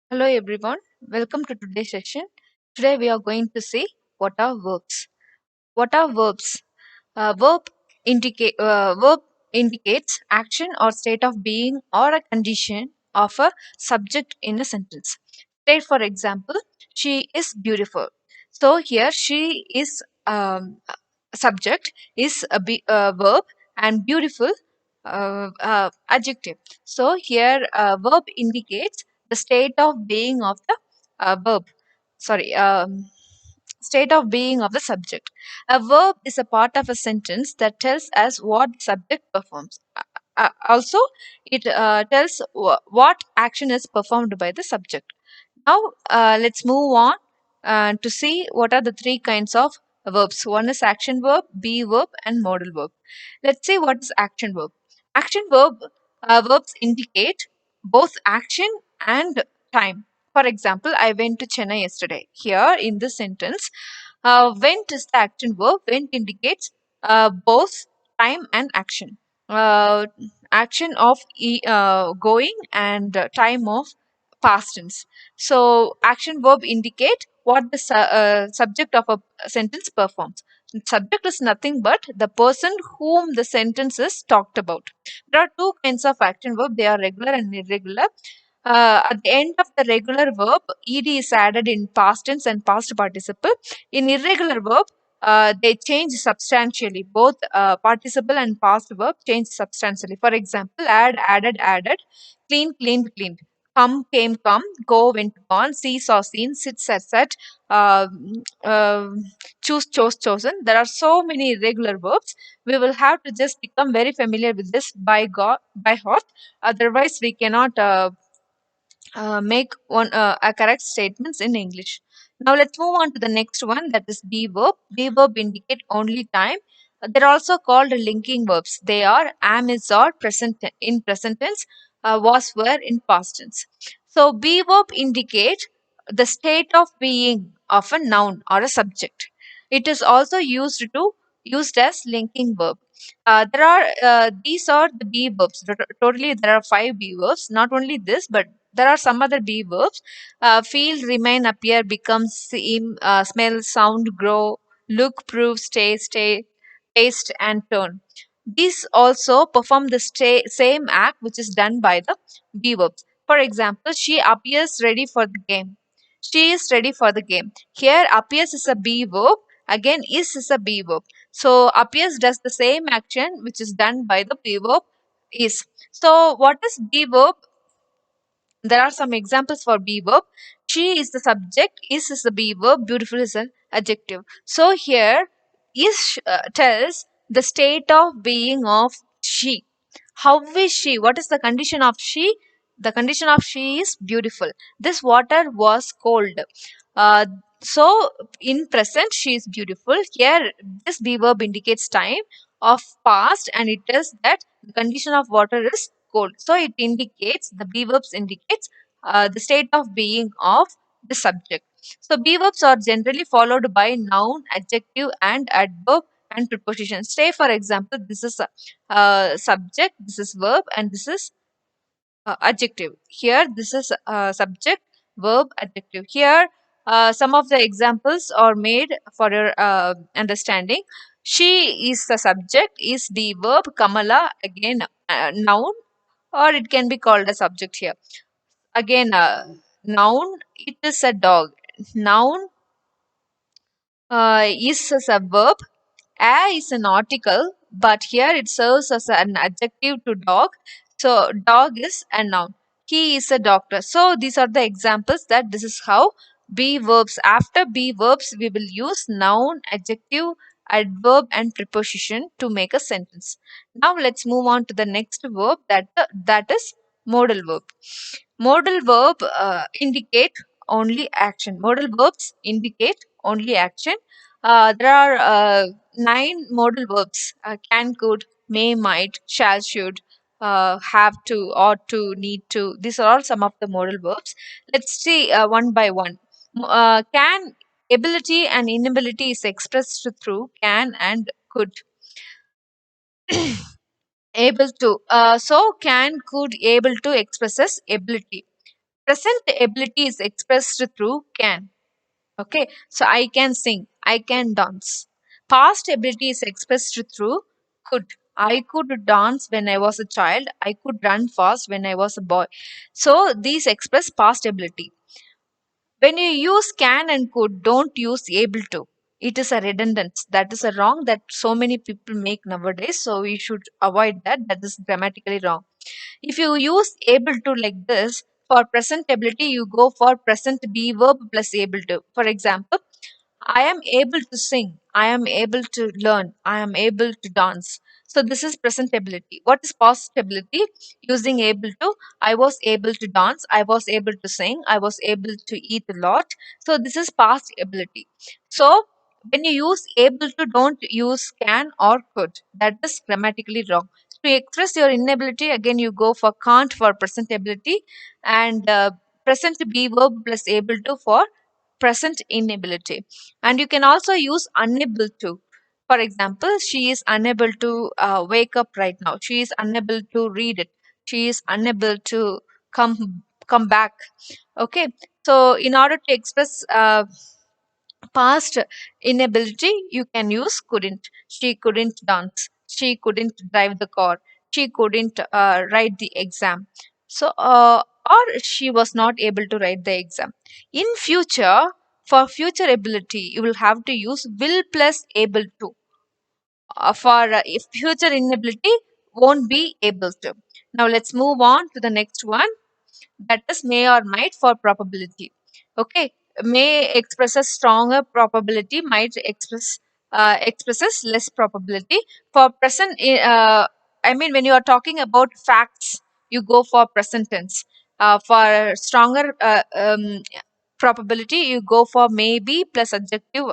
Hello everyone, welcome to today's session. Today we are going to see what are verbs. What are verbs? Verb indicates action or state of being or a condition of a subject in a sentence. Take for example, she is beautiful. So here she is subject is a verb and beautiful adjective. So here verb indicates the state of being of the verb. Sorry, state of being of the subject. A verb is a part of a sentence that tells us what the subject performs. Also, it tells what action is performed by the subject. Now, let's move on to see what are the three kinds of verbs. One is action verb, be verb, and modal verb. Let's see what is action verb. Action verbs indicate both action and time. For example, I went to Chennai yesterday. Here in this sentence, went is the action verb. Went indicates both time and action. Action of going and time of past tense. So, action verb indicate what the subject of a sentence performs. Subject is nothing but the person whom the sentence is talked about. There are two kinds of action verb. They are regular and irregular. At the end of the regular verb, ed is added in past tense and past participle. In irregular verb, they change substantially. Both participle and past verb change substantially. For example, add, added, added, clean, cleaned, cleaned. Come, came, come, go, went, gone, see, saw, seen, sit, sat, sat, uh, uh, choose, chose, chosen. There are so many irregular verbs. We will have to just become very familiar with this by God, by heart. Otherwise, we cannot make one a correct statements in English. Now let's move on to the next one, that is be verb. Be verb indicate only time. They're also called linking verbs. They are am, is, or present in present tense, was, were in past tense. So be verb indicate the state of being of a noun or a subject. It is also used as linking verb. There are these are the be verbs. Totally, there are five be verbs. Not only this, but there are some other be verbs. Feel, remain, appear, become, seem, smell, sound, grow, look, prove, stay, taste, and turn. These also perform the same act which is done by the be verbs. For example, she appears ready for the game. She is ready for the game. Here, appears is a be verb. Again, is a be verb. So, appears does the same action which is done by the be verb is. So, what is be verb? There are some examples for be verb. She is the subject, is the be verb, beautiful is an adjective. So here, is tells the state of being of she. How is she? What is the condition of she? The condition of she is beautiful. This water was cold. Uh, so in present, she is beautiful. Here, this be verb indicates time of past and it tells that the condition of water is cold. So it indicates the be verbs indicates the state of being of the subject. So be verbs are generally followed by noun, adjective, and adverb and preposition. Say for example, this is a subject, this is verb, and this is adjective. Here, this is subject, verb, adjective. Here, some of the examples are made for your understanding. She is the subject, is the verb, Kamala, again, noun, or it can be called a subject here. Again, noun, it is a dog. Noun is as a verb. A is an article, but here it serves as an adjective to dog. So, dog is a noun. He is a doctor. So, these are the examples that this is how be verbs. After be verbs, we will use noun, adjective, adverb, and preposition to make a sentence. Now, let's move on to the next verb that is modal verb. Modal verb indicate only action. Modal verbs indicate only action. There are nine modal verbs: can, could, may, might, shall, should, have to, ought to, need to. These are all some of the modal verbs. Let's see one by one. Can, ability and inability is expressed through can and could. Able to. So can, could, able to expresses ability. Present ability is expressed through can. Okay, so I can sing, I can dance. Past ability is expressed through could. I could dance when I was a child. I could run fast when I was a boy. So these express past ability. When you use can and could, don't use able to. It is a redundance. That is a wrong that so many people make nowadays. So we should avoid that. That is grammatically wrong. If you use able to like this, for present ability, you go for present be verb plus able to. For example, I am able to sing. I am able to learn. I am able to dance. So this is present ability. What is past ability? Using able to. I was able to dance. I was able to sing. I was able to eat a lot. So this is past ability. So when you use able to, don't use can or could. That is grammatically wrong. To express your inability, again you go for can't for present ability, and present be verb plus able to for present inability. And you can also use unable to. For example, she is unable to wake up right now. She is unable to read it. She is unable to come back. Okay, so in order to express past inability, you can use couldn't. She couldn't dance. She couldn't drive the car. She couldn't write the exam. So or she was not able to write the exam. In future, for future ability, you will have to use will plus able to. For if future inability, won't be able to. Now let's move on to the next one, that is may or might for probability. Okay, may expresses stronger probability, might expresses less probability. For present I mean, when you are talking about facts, you go for present tense. For stronger probability, you go for maybe plus adjective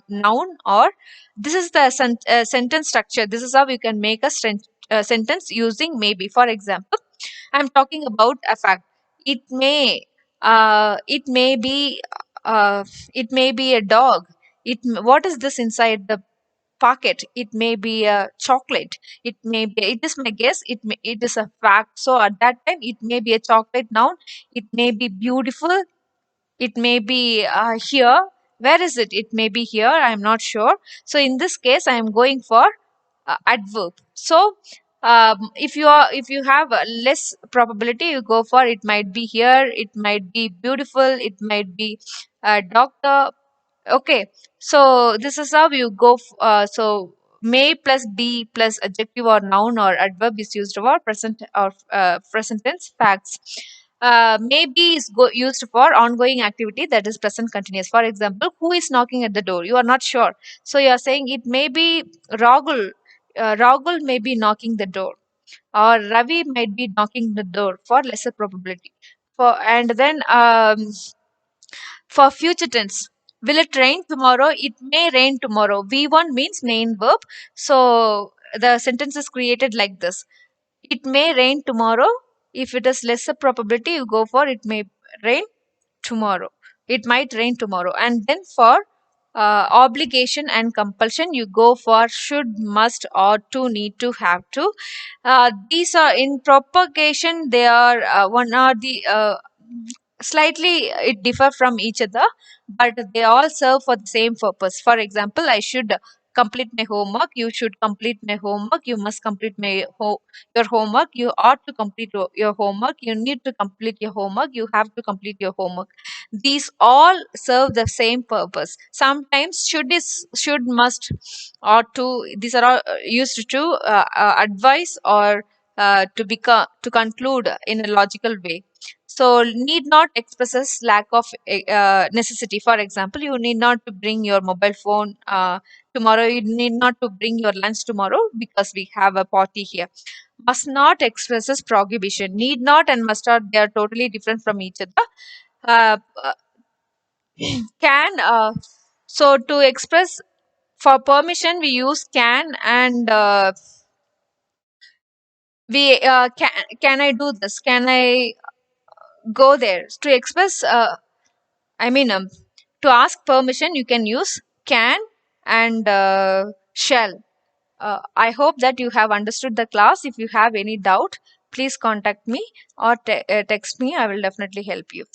noun, or this is the sentence structure. This is how you can make a sentence using maybe. For example, I'm talking about a fact. It may, it may be, it may be a dog. What is this inside the pocket? It may be a chocolate. It may be. It is my guess. It is a fact. So at that time, it may be a chocolate noun. It may be beautiful. It may be here. Where is it? It may be here. I am not sure. So in this case, I am going for adverb. So if you have a less probability, you go for it might be here, it might be beautiful, it might be a doctor. Okay, so this is how you go. So may plus be plus adjective or noun or adverb is used for present or present tense facts. Maybe is used for ongoing activity, that is present continuous. For example, who is knocking at the door? You are not sure, so you are saying it may be Rahul. Rahul may be knocking the door, or Ravi might be knocking the door for lesser probability. For and then for future tense, will it rain tomorrow? It may rain tomorrow. V1 means main verb. So the sentence is created like this. It may rain tomorrow. If it is lesser probability, you go for it may rain tomorrow. It might rain tomorrow. And then for obligation and compulsion, you go for should, must, ought to, need to, have to. These are in propagation, they are one or the slightly it differ from each other, but they all serve for the same purpose. For example, I should complete my homework, you should complete my homework, you must complete your homework, you ought to complete your homework, you need to complete your homework, you have to complete your homework. These all serve the same purpose. Sometimes should, must, ought to, these are all used to advise or to conclude in a logical way. So need not expresses lack of necessity. For example, you need not to bring your mobile phone tomorrow. You need not to bring your lunch tomorrow because we have a party here. Must not expresses prohibition. Need not and must not, they are totally different from each other. Uh, can so to express for permission we use can, and we can I do this? Can I go there? To express I mean, to ask permission, you can use can and shall. I hope that you have understood the class. If you have any doubt, please contact me or text me. I will definitely help you.